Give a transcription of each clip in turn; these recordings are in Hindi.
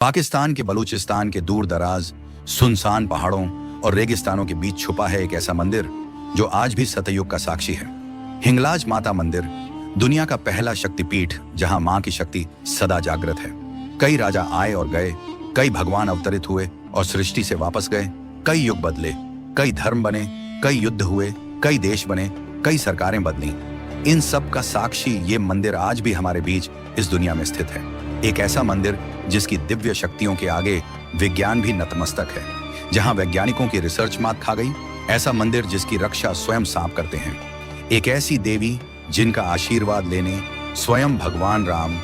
पाकिस्तान के बलूचिस्तान के दूर दराज सुनसान पहाड़ों और रेगिस्तानों के बीच छुपा है एक ऐसा मंदिर जो आज भी सतयुग का साक्षी है। हिंगलाज माता मंदिर दुनिया का पहला शक्तिपीठ जहां मां की शक्ति सदा जागृत है। कई राजा आए और गए, कई भगवान अवतरित हुए और सृष्टि से वापस गए, कई युग बदले, कई धर्म बने, कई युद्ध हुए, कई देश बने, कई सरकारें बदली। इन सब का साक्षी ये मंदिर आज भी हमारे बीच इस दुनिया में स्थित है। एक ऐसा मंदिर जिसकी दिव्य शक्तियों के आगे विज्ञान भी नतमस्तक है, जहां वैज्ञानिकों की रिसर्च मात खा गई। ऐसा मंदिर जिसकी रक्षा स्वयं सांप करते हैं। एक ऐसी देवी जिनका आशीर्वाद लेने स्वयं भगवान राम,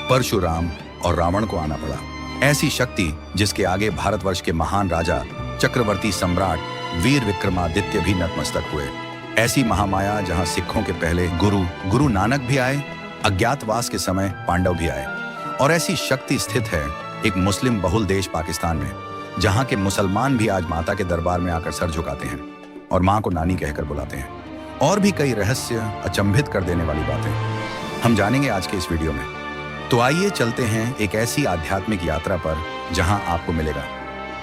परशुराम और रावण को आना पड़ा। ऐसी शक्ति जिसके आगे भारतवर्ष के महान राजा, चक्रवर्ती सम्राट वीर विक्रमादित्य भी नतमस्तक हुए। ऐसी महामाया जहां सिखों के पहले गुरु नानक भी आए, अज्ञातवास के समय पांडव भी आए। और ऐसी शक्ति स्थित है एक मुस्लिम बहुल देश पाकिस्तान में, जहां के मुसलमान भी आज माता के दरबार में आकर सर झुकाते हैं और मां को नानी कहकर बुलाते हैं। और भी कई रहस्य, अचंभित कर देने वाली बातें हम जानेंगे आज के इस वीडियो में। तो आइए चलते हैं एक ऐसी आध्यात्मिक यात्रा पर जहां आपको मिलेगा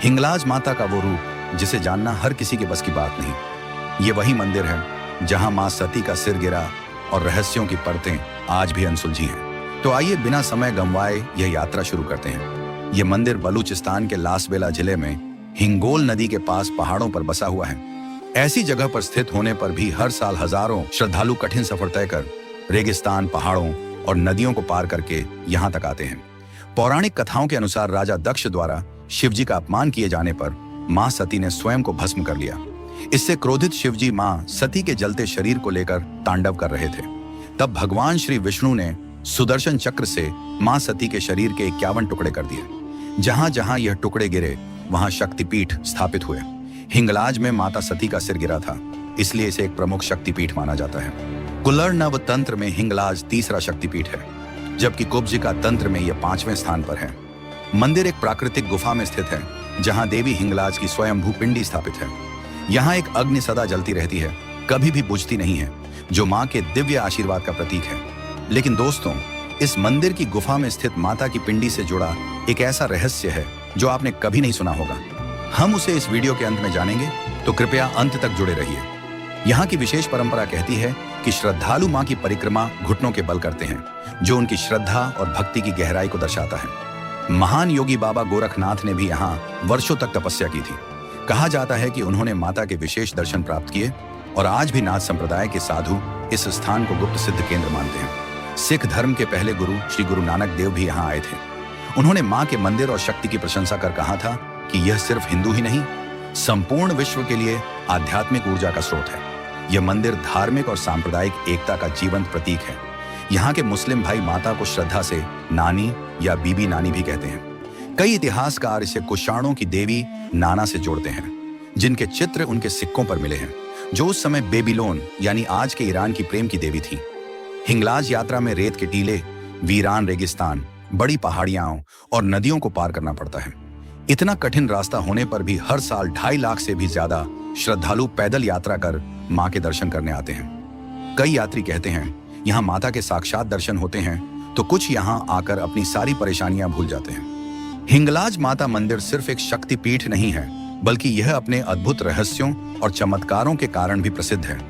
हिंगलाज माता का वो रूप जिसे जानना हर किसी के बस की बात नहीं। ये वही मंदिर है जहां मां सती का सिर गिरा और रहस्यों की परतें आज भी अनसुलझी हैं। तो आइए बिना समय गंवाए यह यात्रा शुरू करते हैं। यह मंदिर बलूचिस्तान के लासबेला जिले में हिंगोल नदी के पास पहाड़ों पर बसा हुआ है। ऐसी जगह पर स्थित होने पर भी हर साल हजारों श्रद्धालु कठिन सफर तय कर रेगिस्तान, पहाड़ों और नदियों को पार करके यहाँ तक आते हैं। पौराणिक कथाओं के अनुसार राजा दक्ष द्वारा शिवजी का अपमान किए जाने पर मां सती ने स्वयं को भस्म कर लिया। इससे क्रोधित शिवजी मां सती के जलते शरीर को लेकर तांडव कर रहे थे। तब भगवान श्री विष्णु ने सुदर्शन चक्र से मां सती के शरीर के 51 टुकड़े कर दिए। जहां जहां यह टुकड़े गिरे वहां शक्तिपीठ स्थापित हुए। हिंगलाज में माता सती का सिर गिरा था, इसलिए इसे एक प्रमुख शक्तिपीठ माना जाता है। कुल्लरनव तंत्र में हिंगलाज तीसरा शक्तिपीठ है, जबकि कुब्जिका तंत्र में यह 5वें स्थान पर है। मंदिर एक प्राकृतिक गुफा में स्थित है, जहां देवी हिंगलाज की स्वयंभू पिंडी स्थापित है। यहाँ एक अग्नि सदा जलती रहती है, कभी भी बुझती नहीं है, जो मां के दिव्य आशीर्वाद का प्रतीक है। लेकिन दोस्तों, इस मंदिर की गुफा में स्थित माता की पिंडी से जुड़ा एक ऐसा रहस्य है जो आपने कभी नहीं सुना होगा। हम उसे इस वीडियो के अंत में जानेंगे, तो कृपया अंत तक जुड़े रहिए। यहाँ की विशेष परंपरा कहती है कि श्रद्धालु मां की परिक्रमा घुटनों के बल करते हैं, जो उनकी श्रद्धा और भक्ति की गहराई को दर्शाता है। महान योगी बाबा गोरखनाथ ने भी यहाँ वर्षों तक तपस्या की थी। कहा जाता है कि उन्होंने माता के विशेष दर्शन प्राप्त किए और आज भी नाथ संप्रदाय के साधु इस स्थान को गुप्त सिद्ध केंद्र मानते हैं। सिख धर्म के पहले गुरु श्री गुरु नानक देव भी यहाँ आए थे। उन्होंने मां के मंदिर और शक्ति की प्रशंसा कर कहा था कि यह सिर्फ हिंदू ही नहीं, संपूर्ण विश्व के लिए आध्यात्मिक ऊर्जा का स्रोत है। यह मंदिर धार्मिक और सांप्रदायिक एकता का जीवंत प्रतीक है। यहाँ के मुस्लिम भाई माता को श्रद्धा से नानी या बीबी नानी भी कहते हैं। कई इतिहासकार इसे कुषाणों की देवी नाना से जोड़ते हैं, जिनके चित्र उनके सिक्कों पर मिले हैं, जो उस समय बेबीलोन यानी आज के ईरान की प्रेम की देवी थी। हिंगलाज यात्रा में रेत के टीले, वीरान रेगिस्तान, बड़ी पहाड़ियां और नदियों को पार करना पड़ता है। इतना कठिन रास्ता होने पर भी हर साल 2.5 लाख से भी ज्यादा श्रद्धालु पैदल यात्रा कर मां के दर्शन करने आते हैं। कई यात्री कहते हैं यहाँ माता के साक्षात दर्शन होते हैं, तो कुछ यहाँ आकर अपनी सारी परेशानियां भूल जाते हैं। हिंगलाज माता मंदिर सिर्फ एक शक्तिपीठ नहीं है, बल्कि यह अपने अद्भुत रहस्यों और चमत्कारों के कारण भी प्रसिद्ध है।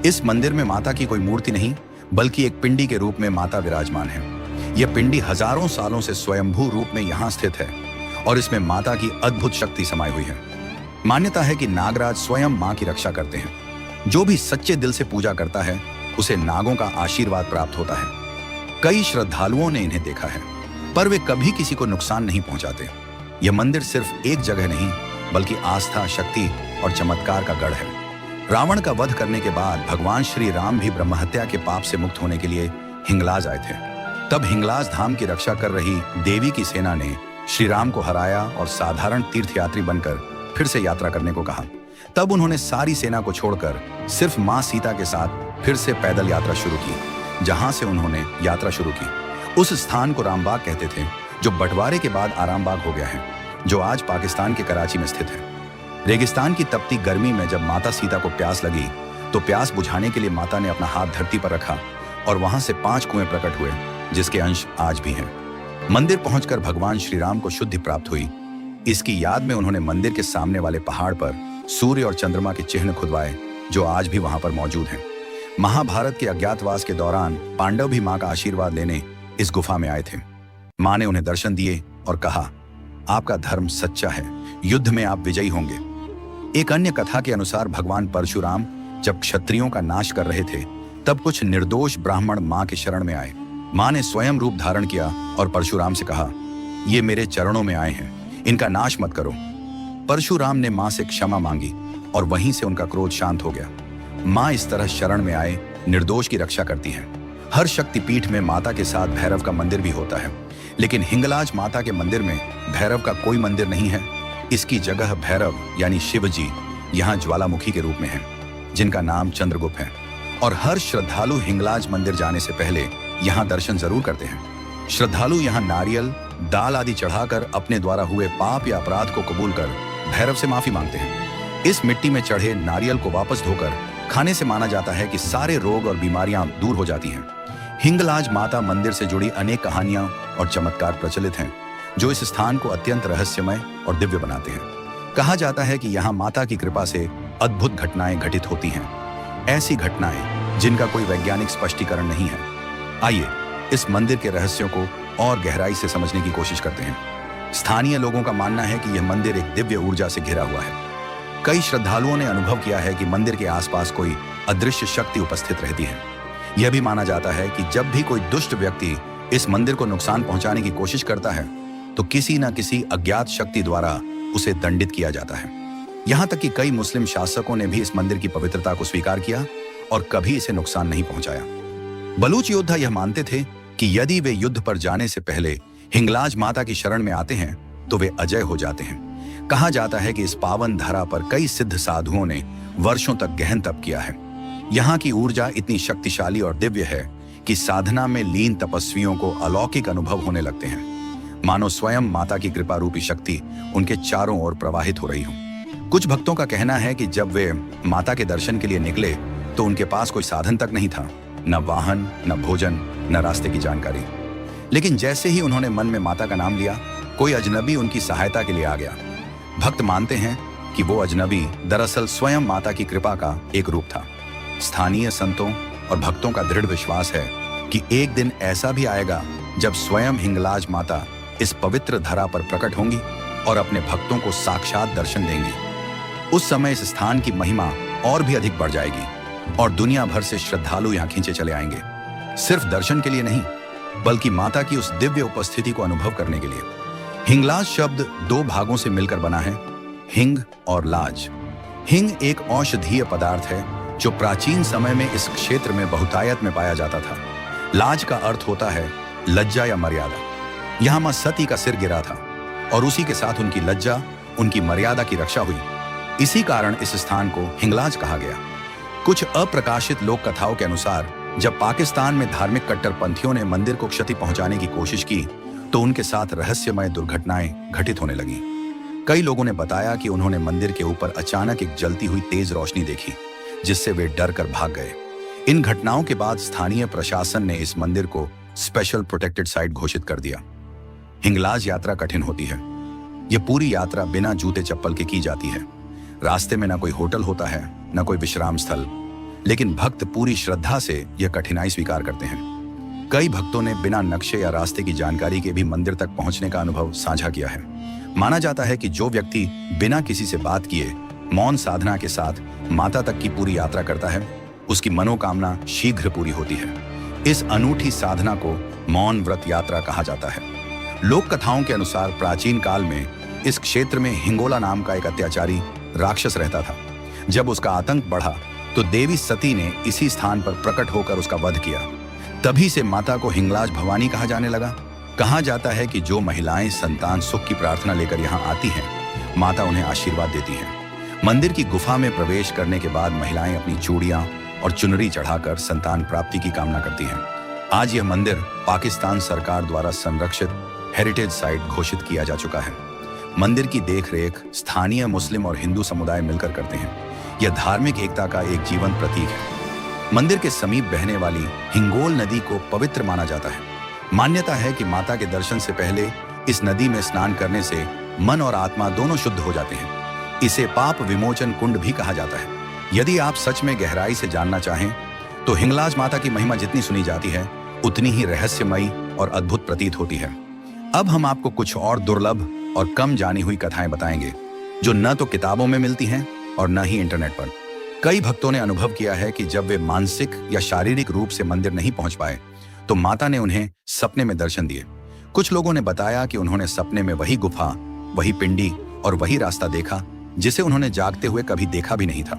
इस मंदिर में माता की कोई मूर्ति नहीं, बल्कि एक पिंडी के रूप में माता विराजमान है। यह पिंडी हजारों सालों से स्वयंभू रूप में यहाँ स्थित है और इसमें माता की अद्भुत शक्ति समाई हुई है। मान्यता है कि नागराज स्वयं मां की रक्षा करते हैं। जो भी सच्चे दिल से पूजा करता है उसे नागों का आशीर्वाद प्राप्त होता है। कई श्रद्धालुओं ने इन्हें देखा है, पर वे कभी किसी को नुकसान नहीं पहुंचाते। यह मंदिर सिर्फ एक जगह नहीं, बल्कि आस्था, शक्ति और चमत्कार का गढ़ है। रावण का वध करने के बाद भगवान श्री राम भी ब्रह्महत्या के पाप से मुक्त होने के लिए हिंगलाज आए थे। तब हिंगलाज धाम की रक्षा कर रही देवी की सेना ने श्री राम को हराया और साधारण तीर्थयात्री बनकर फिर से यात्रा करने को कहा। तब उन्होंने सारी सेना को छोड़कर सिर्फ मां सीता के साथ फिर से पैदल यात्रा शुरू की। जहां से उन्होंने यात्रा शुरू की उस स्थान को रामबाग कहते थे, जो बंटवारे के बाद आरामबाग हो गया है, जो आज पाकिस्तान के कराची में स्थित है। रेगिस्तान की तपती गर्मी में जब माता सीता को प्यास लगी, तो प्यास बुझाने के लिए माता ने अपना हाथ धरती पर रखा और वहां से 5 कुएं प्रकट हुए, जिसके अंश आज भी हैं। मंदिर पहुंचकर भगवान श्री राम को शुद्धि प्राप्त हुई। इसकी याद में उन्होंने मंदिर के सामने वाले पहाड़ पर सूर्य और चंद्रमा के चिन्ह खुदवाए, जो आज भी वहां पर मौजूद हैं। महाभारत के अज्ञातवास के दौरान पांडव भी मां का आशीर्वाद लेने इस गुफा में आए थे। मां ने उन्हें दर्शन दिए और कहा, आपका धर्म सच्चा है, युद्ध में आप विजयी होंगे। एक अन्य कथा के अनुसार भगवान परशुराम जब क्षत्रियों का नाश कर रहे थे, तब कुछ निर्दोष ब्राह्मण मां के शरण में आए। मां ने स्वयं रूप धारण किया और परशुराम से कहा, ये मेरे चरणों में आए हैं, इनका नाश मत करो। परशुराम ने मां से क्षमा मांगी और वहीं से उनका क्रोध शांत हो गया। मां इस तरह शरण में आए निर्दोष की रक्षा करती हैं। हर शक्तिपीठ में माता के साथ भैरव का मंदिर भी होता है, लेकिन हिंगलाज माता के मंदिर में भैरव का कोई मंदिर नहीं है। इसकी जगह भैरव यानी शिव जी यहाँ ज्वालामुखी के रूप में है, जिनका नाम चंद्रगुप्त है। और हर श्रद्धालु हिंगलाज मंदिर जाने से पहले यहाँ दर्शन जरूर करते हैं। श्रद्धालु यहाँ नारियल, दाल आदि चढ़ाकर अपने द्वारा हुए पाप या अपराध को कबूल कर भैरव से माफी मांगते हैं। इस मिट्टी में चढ़े नारियल को वापस धोकर खाने से माना जाता है कि सारे रोग और बीमारियां दूर हो जाती हैं। हिंगलाज माता मंदिर से जुड़ी अनेक कहानियां और चमत्कार प्रचलित हैं, जो इस स्थान को अत्यंत रहस्यमय और दिव्य बनाते हैं। कहा जाता है कि यहाँ माता की कृपा से अद्भुत घटनाएं घटित होती हैं, ऐसी घटनाएं जिनका कोई वैज्ञानिक स्पष्टीकरण नहीं है। आइए इस मंदिर के रहस्यों को और गहराई से समझने की कोशिश करते हैं। स्थानीय लोगों का मानना है कि यह मंदिर एक दिव्य ऊर्जा से घिरा हुआ है। कई श्रद्धालुओं ने अनुभव किया है कि मंदिर के आसपास कोई अदृश्य शक्ति उपस्थित रहती है। यह भी माना जाता है कि जब भी कोई दुष्ट व्यक्ति इस मंदिर को नुकसान पहुंचाने की कोशिश करता है, तो किसी न किसी अज्ञात शक्ति द्वारा उसे दंडित किया जाता है। यहाँ तक कि कई मुस्लिम शासकों ने भी इस मंदिर की पवित्रता को स्वीकार किया और कभी इसे नुकसान नहीं पहुंचाया। बलूच योद्धा यह मानते थे कि यदि वे युद्ध पर जाने से पहले हिंगलाज माता की शरण में आते हैं तो वे अजय हो जाते हैं। कहा जाता है कि इस पावन धरा पर कई सिद्ध साधुओं ने वर्षों तक गहन तप किया है। यहाँ की ऊर्जा इतनी शक्तिशाली और दिव्य है कि साधना में लीन तपस्वियों को अलौकिक अनुभव होने लगते हैं, मानो स्वयं माता की कृपा रूपी शक्ति उनके चारों ओर प्रवाहित हो रही हो। कुछ भक्तों का कहना है कि जब वे माता के दर्शन के लिए निकले तो उनके पास कोई साधन तक नहीं था, न वाहन, न भोजन, न रास्ते की जानकारी। लेकिन जैसे ही उन्होंने मन में माता का नाम लिया, कोई अजनबी उनकी सहायता के लिए आ गया। भक्त मानते हैं कि वो अजनबी दरअसल स्वयं माता की कृपा का एक रूप था। स्थानीय संतों और भक्तों का दृढ़ विश्वास है कि एक दिन ऐसा भी आएगा जब स्वयं हिंगलाज माता इस पवित्र धरा पर प्रकट होंगी और अपने भक्तों को साक्षात दर्शन देंगी। उस समय इस स्थान की महिमा और भी अधिक बढ़ जाएगी और दुनिया भर से श्रद्धालु यहाँ खींचे चले आएंगे, सिर्फ दर्शन के लिए नहीं, बल्कि माता की उस दिव्य उपस्थिति को अनुभव करने के लिए। हिंगलाज शब्द दो भागों से मिलकर बना है, हिंग और लाज। हिंग एक औषधीय पदार्थ है जो प्राचीन समय में इस क्षेत्र में बहुतायत में पाया जाता था। लाज का अर्थ होता है लज्जा या मर्यादा। यहाँ मां सती का सिर गिरा था और उसी के साथ उनकी लज्जा, उनकी मर्यादा की रक्षा हुई। इसी कारण इस स्थान को हिंगलाज कहा गया। कुछ अप्रकाशित लोक कथाओं के अनुसार जब पाकिस्तान में धार्मिक कट्टरपंथियों ने मंदिर को क्षति पहुंचाने की कोशिश की तो उनके साथ रहस्यमय दुर्घटनाएं घटित होने लगी। कई लोगों ने बताया कि उन्होंने मंदिर के ऊपर अचानक एक जलती हुई तेज रोशनी देखी, जिससे वे डर कर भाग गए। इन घटनाओं के बाद स्थानीय प्रशासन ने इस मंदिर को स्पेशल प्रोटेक्टेड साइट घोषित कर दिया। हिंगलाज यात्रा कठिन होती है। यह पूरी यात्रा बिना जूते चप्पल के की जाती है। रास्ते में न कोई होटल होता है, न कोई विश्राम स्थल, लेकिन भक्त पूरी श्रद्धा से यह कठिनाई स्वीकार करते हैं। कई भक्तों ने बिना नक्शे या रास्ते की जानकारी के भी मंदिर तक पहुंचने का अनुभव साझा किया है। माना जाता है कि जो व्यक्ति बिना किसी से बात किए मौन साधना के साथ माता तक की पूरी यात्रा करता है, उसकी मनोकामना शीघ्र पूरी होती है। इस अनूठी साधना को मौन व्रत यात्रा कहा जाता है। लोक कथाओं के अनुसार प्राचीन काल में इस क्षेत्र में हिंगोला नाम का एक अत्याचारी राक्षस रहता था। जब उसका आतंक बढ़ा तो देवी सती ने इसी स्थान पर प्रकट होकर उसका वध किया। तभी से माता को हिंगलाज भवानी कहा जाने लगा। कहा जाता है कि जो महिलाएं संतान सुख की प्रार्थना लेकर यहाँ आती हैं, माता उन्हें आशीर्वाद देती है। मंदिर की गुफा में प्रवेश करने के बाद महिलाएं अपनी चूड़ियां और चुनरी चढ़ाकर संतान प्राप्ति की कामना करती हैं। आज यह मंदिर पाकिस्तान सरकार द्वारा संरक्षित हेरिटेज साइट घोषित किया जा चुका है। मंदिर की देखरेख स्थानीय मुस्लिम और हिंदू समुदाय मिलकर करते हैं। यह धार्मिक एकता का एक जीवंत प्रतीक है। मंदिर के समीप बहने वाली हिंगोल नदी को पवित्र माना जाता है। मान्यता है कि माता के दर्शन से पहले इस नदी में स्नान करने से मन और आत्मा दोनों शुद्ध हो जाते हैं। इसे पाप विमोचन कुंड भी कहा जाता है। यदि आप सच में गहराई से जानना चाहें तो हिंगलाज माता की महिमा जितनी सुनी जाती है उतनी ही रहस्यमयी और अद्भुत प्रतीत होती है। अब हम आपको कुछ और दुर्लभ और कम जानी हुई कथाएं बताएंगे जो न तो किताबों में मिलती हैं और न ही इंटरनेट पर। कई भक्तों ने अनुभव किया है कि जब वे मानसिक या शारीरिक रूप से मंदिर नहीं पहुंच पाए तो माता ने उन्हें सपने में दर्शन दिए। कुछ लोगों ने बताया कि उन्होंने सपने में वही गुफा, वही पिंडी और वही रास्ता देखा जिसे उन्होंने जागते हुए कभी देखा भी नहीं था।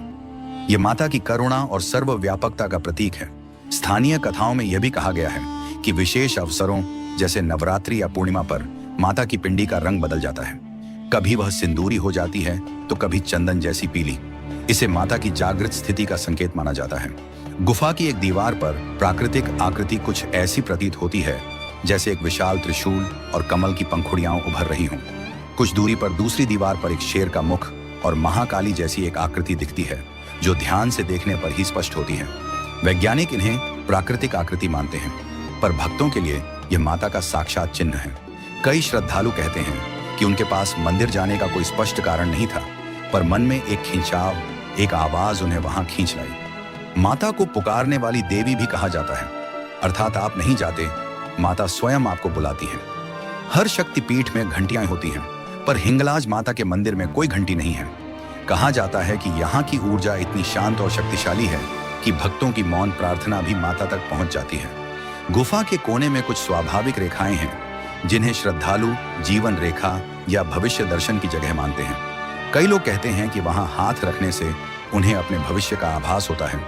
ये माता की करुणा और सर्वव्यापकता का प्रतीक है। स्थानीय कथाओं में यह भी कहा गया है कि विशेष अवसरों जैसे नवरात्रि या पूर्णिमा पर माता की पिंडी का रंग बदल जाता है। कभी वह सिंदूरी हो जाती है तो कभी चंदन जैसी पीली। इसे माता की जागृत स्थिति का संकेत माना जाता है। गुफा की एक दीवार पर प्राकृतिक आकृति कुछ ऐसी प्रतीत होती है जैसे एक विशाल त्रिशूल और कमल की पंखुड़ियां उभर रही हों। कुछ दूरी पर दूसरी दीवार पर एक शेर का मुख और महाकाली जैसी एक आकृति दिखती है जो ध्यान से देखने पर ही स्पष्ट होती है। वैज्ञानिक इन्हें प्राकृतिक आकृति मानते हैं, पर भक्तों के लिए यह माता का साक्षात चिन्ह है। कई श्रद्धालु कहते हैं कि उनके पास मंदिर जाने का कोई स्पष्ट कारण नहीं था, पर मन में एक खिंचाव, एक आवाज उन्हें वहां खींच लाई। माता को पुकारने वाली देवी भी कहा जाता है, अर्थात आप नहीं जाते, माता स्वयं आपको बुलाती है। हर शक्तिपीठ में घंटियां होती हैं, पर हिंगलाज माता के मंदिर में कोई घंटी नहीं है। कहा जाता है कि यहाँ की ऊर्जा इतनी शांत और शक्तिशाली है कि भक्तों की मौन प्रार्थना भी माता तक पहुंच जाती है। गुफा के कोने में कुछ स्वाभाविक रेखाएं हैं जिन्हें श्रद्धालु जीवन रेखा या भविष्य दर्शन की जगह मानते हैं। कई लोग कहते हैं कि वहां हाथ रखने से उन्हें अपने भविष्य का आभास होता है।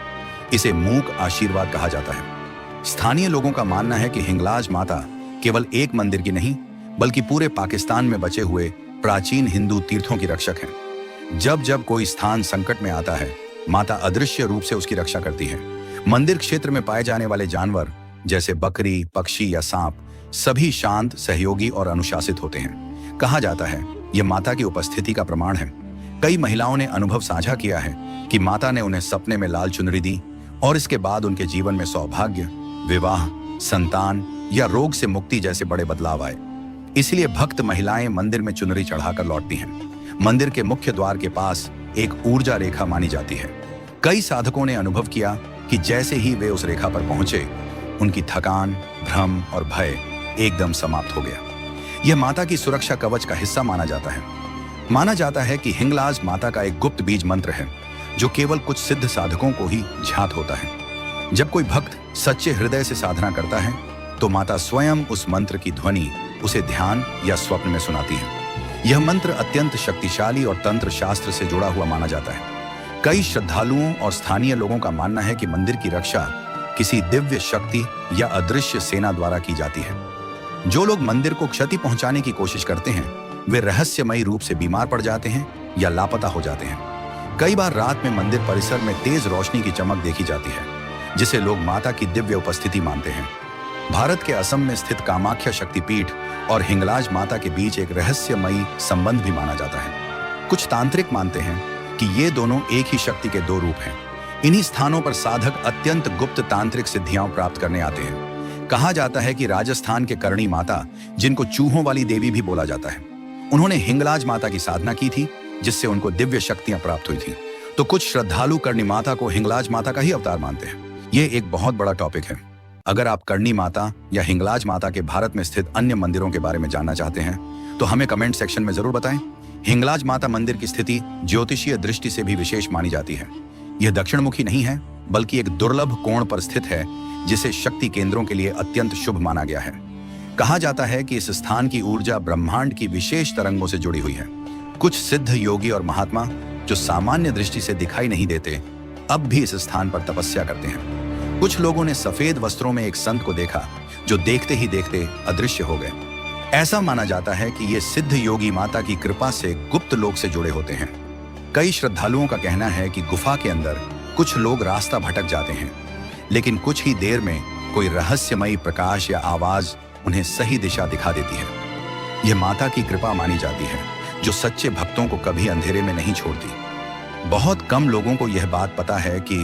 इसे मूक आशीर्वाद कहा जाता है। स्थानीय लोगों का मानना है कि हिंगलाज माता केवल एक मंदिर की नहीं बल्कि पूरे पाकिस्तान में बचे हुए प्राचीन हिंदू तीर्थों की रक्षक हैं। जब जब कोई स्थान संकट में आता है, माता अदृश्य रूप से उसकी रक्षा करती है। मंदिर क्षेत्र में पाए जाने वाले जानवर जैसे बकरी, पक्षी या सांप सभी शांत, सहयोगी और अनुशासित होते हैं। कहा जाता है यह माता की उपस्थिति का प्रमाण है। कई महिलाओं ने अनुभव साझा किया है कि माता ने उन्हें सपने में लाल चुनरी दी और इसके बाद उनके जीवन में सौभाग्य, विवाह, संतान या रोग से मुक्ति जैसे बड़े बदलाव आए। इसलिए भक्त महिलाएं मंदिर में चुनरी चढ़ाकर लौटती हैं। मंदिर के मुख्य द्वार के पास एक ऊर्जा रेखा मानी जाती है। कई साधकों ने अनुभव किया कि जैसे ही वे उस रेखा पर पहुंचे, उनकी थकान, भ्रम और भय एकदम समाप्त हो गया। यह माता की सुरक्षा कवच का हिस्सा माना जाता है। माना जाता है कि हिंगलाज माता का एक गुप्त बीज मंत्र है जो केवल कुछ सिद्ध साधकों को ही ज्ञात होता है। जब कोई भक्त सच्चे हृदय से साधना करता है तो माता स्वयं उस मंत्र की ध्वनि उसे ध्यान या स्वप्न में सुनाती है। यह मंत्र अत्यंत शक्तिशाली और तंत्र शास्त्र से जुड़ा हुआ माना जाता है। कई श्रद्धालुओं और स्थानीय लोगों का मानना है कि मंदिर की रक्षा किसी दिव्य शक्ति या अदृश्य सेना द्वारा की जाती है। जो लोग मंदिर को क्षति पहुंचाने की कोशिश करते हैं वे रहस्यमयी रूप से बीमार पड़ जाते हैं या लापता हो जाते हैं। कई बार रात में मंदिर परिसर में तेज रोशनी की चमक देखी जाती है जिसे लोग माता की दिव्य उपस्थिति मानते हैं। भारत के असम में स्थित कामाख्या शक्तिपीठ और हिंगलाज माता के बीच एक रहस्यमयी संबंध भी माना जाता है। कुछ तांत्रिक मानते हैं कि ये दोनों एक ही शक्ति के दो रूप हैं। इन्हीं स्थानों पर साधक अत्यंत गुप्त तांत्रिक सिद्धियां प्राप्त करने आते हैं। कहा जाता है कि राजस्थान के करणी माता, जिनको चूहों वाली देवी भी बोला जाता है, उन्होंने हिंगलाज माता की साधना की थी जिससे उनको दिव्य शक्तियां प्राप्त हुई थी। तो कुछ श्रद्धालु करणी माता को हिंगलाज माता का ही अवतार मानते हैं। ये एक बहुत बड़ा टॉपिक है। अगर आप करणी माता या हिंगलाज माता के भारत में स्थित अन्य मंदिरों के बारे में जानना चाहते हैं तो हमें कमेंट सेक्शन में जरूर बताएं। हिंगलाज माता मंदिर की स्थिति ज्योतिषीय दृष्टि से भी विशेष मानी जाती है। यह दक्षिणमुखी नहीं है बल्कि एक दुर्लभ कोण पर स्थित है जिसे शक्ति केंद्रों के लिए अत्यंत शुभ माना गया है। कहा जाता है कि इस स्थान की ऊर्जा ब्रह्मांड की विशेष तरंगों से जुड़ी हुई है। कुछ सिद्ध योगी और महात्मा जो सामान्य दृष्टि से दिखाई नहीं देते अब भी इस स्थान पर तपस्या करते हैं। कुछ लोगों ने सफेद वस्त्रों में एक संत को देखा जो देखते ही देखते अदृश्य हो गए। ऐसा माना जाता है कि ये सिद्ध योगी माता की कृपा से गुप्त लोक से जुड़े होते हैं। कई श्रद्धालुओं का कहना है कि गुफा के अंदर कुछ लोग रास्ता भटक जाते हैं, लेकिन कुछ ही देर में कोई रहस्यमयी प्रकाश या आवाज उन्हें सही दिशा दिखा देती है। यह माता की कृपा मानी जाती है जो सच्चे भक्तों को कभी अंधेरे में नहीं छोड़ती। बहुत कम लोगों को यह बात पता है कि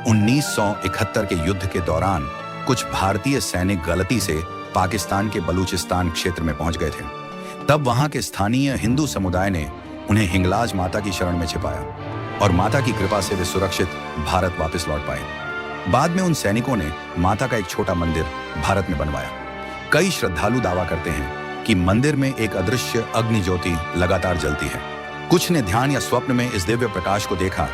1971 के युद्ध के दौरान कुछ भारतीय सैनिक गलती से पाकिस्तान के बलूचिस्तान क्षेत्र में पहुंच गए थे। तब वहां के स्थानीय हिंदू समुदाय ने उन्हें हिंगलाज माता की शरण में छिपाया और माता की कृपा से वे सुरक्षित भारत वापस लौट पाए। बाद में उन सैनिकों ने माता का एक छोटा मंदिर भारत में बनवाया। कई श्रद्धालु दावा करते हैं कि मंदिर में एक अदृश्य अग्नि ज्योति लगातार जलती है। कुछ ने ध्यान या स्वप्न में इस दिव्य प्रकाश को देखा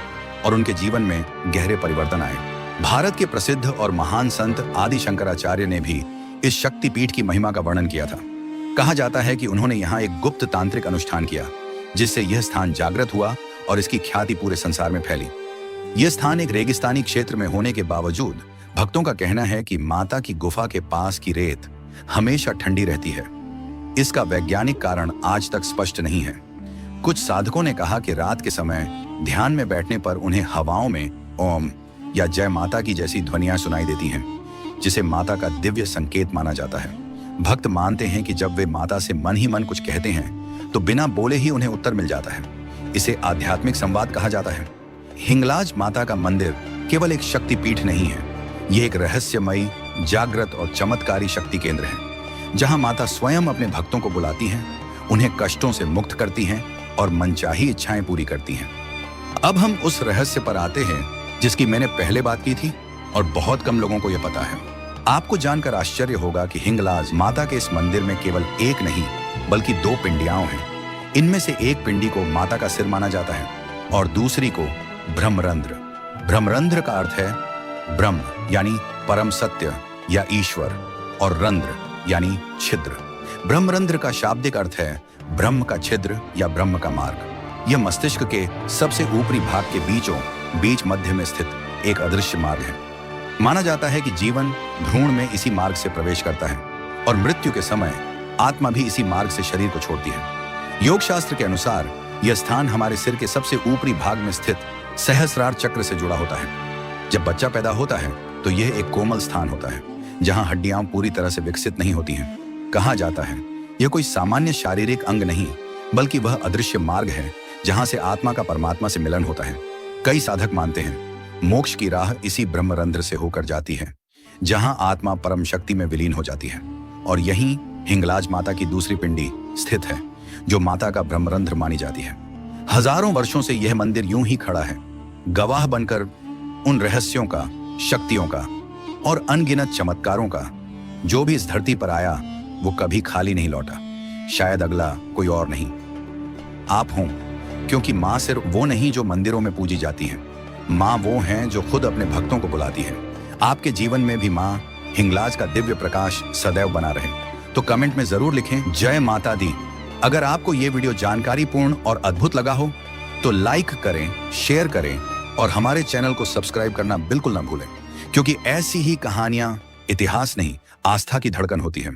और उनके जीवन में गहरे परिवर्तन आए। भारत के प्रसिद्ध और महान संत आदि शंकराचार्य ने भी इस शक्तिपीठ की महिमा का वर्णन किया था। कहा जाता है कि उन्होंने यहाँ एक गुप्त तांत्रिक अनुष्ठान किया, जिससे यह स्थान जागृत हुआ और इसकी ख्याति पूरे संसार में फैली। यह स्थान एक रेगिस्तानी क्षेत्र में होने के बावजूद भक्तों का कहना है कि माता की गुफा के पास की रेत हमेशा ठंडी रहती है। इसका वैज्ञानिक कारण आज तक स्पष्ट नहीं है। कुछ साधकों ने कहा कि रात के समय ध्यान में बैठने पर उन्हें हवाओं में ओम या जय माता की जैसी ध्वनियां सुनाई देती हैं, जिसे माता का दिव्य संकेत माना जाता है। भक्त मानते हैं कि जब वे माता से मन ही मन कुछ कहते हैं तो बिना बोले ही उन्हें उत्तर मिल जाता है। इसे आध्यात्मिक संवाद कहा जाता है। हिंगलाज माता का मंदिर केवल एक शक्तिपीठ नहीं है, यह एक रहस्यमयी, जागृत और चमत्कारी शक्ति केंद्र है, जहां माता स्वयं अपने भक्तों को बुलाती हैं, उन्हें कष्टों से मुक्त करती हैं और मनचाही इच्छाएं पूरी करती हैं। अब हम उस रहस्य पर आते हैं जिसकी मैंने पहले बात की थी और बहुत कम लोगों को यह पता है। आपको जानकर आश्चर्य होगा कि हिंगलाज माता के इस मंदिर में केवल एक नहीं बल्कि 2 पिंडियां हैं। इनमें से एक पिंडी को माता का सिर माना जाता है और दूसरी को ब्रह्मरंध्र। ब्रह्मरंध्र का अर्थ है ब्रह्म यानी परम सत्य या ईश्वर, और रंध्र यानी छिद्र। ब्रह्मरंध्र का शाब्दिक अर्थ है ब्रह्म का छिद्र या ब्रह्म का मार्ग। यह मस्तिष्क के सबसे ऊपरी भाग के बीच मध्य में स्थित एक अदृश्य मार्ग है। माना जाता है कि जीवन भ्रूण में इसी मार्ग से प्रवेश करता है और मृत्यु के समय आत्मा भी इसी मार्ग से शरीर को छोड़ती है। योग शास्त्र के अनुसार यह स्थान हमारे सिर के सबसे ऊपरी भाग में स्थित सहस्रार चक्र से जुड़ा होता है। जब बच्चा पैदा होता है तो यह एक कोमल स्थान होता है, जहां हड्डियां पूरी तरह से विकसित नहीं होती हैं। कहा जाता है यह कोई सामान्य शारीरिक अंग नहीं बल्कि वह अदृश्य मार्ग है जहां से आत्मा का परमात्मा से मिलन होता है। कई साधक मानते हैं मोक्ष की राह इसी ब्रह्मरंध्र से होकर जाती है, जहां आत्मा परम शक्ति में विलीन हो जाती है। और यहीं हिंगलाज माता की दूसरी पिंडी स्थित है, जो माता का ब्रह्मरंध्र मानी जाती है। हजारों वर्षों से यह मंदिर यूं ही खड़ा है, गवाह बनकर उन रहस्यों का, शक्तियों का और अनगिनत चमत्कारों का। जो भी इस धरती पर आया वो कभी खाली नहीं लौटा। शायद अगला कोई और नहीं, आप हों, क्योंकि माँ सिर्फ वो नहीं जो मंदिरों में पूजी जाती हैं। माँ वो हैं जो खुद अपने भक्तों को बुलाती हैं। आपके जीवन में भी माँ हिंगलाज का दिव्य प्रकाश सदैव बना रहे। तो कमेंट में जरूर लिखें जय माता दी। अगर आपको ये वीडियो जानकारीपूर्ण और अद्भुत लगा हो तो लाइक करें, शेयर करें और हमारे चैनल को सब्सक्राइब करना बिल्कुल ना भूलें, क्योंकि ऐसी ही कहानियां इतिहास नहीं, आस्था की धड़कन होती है।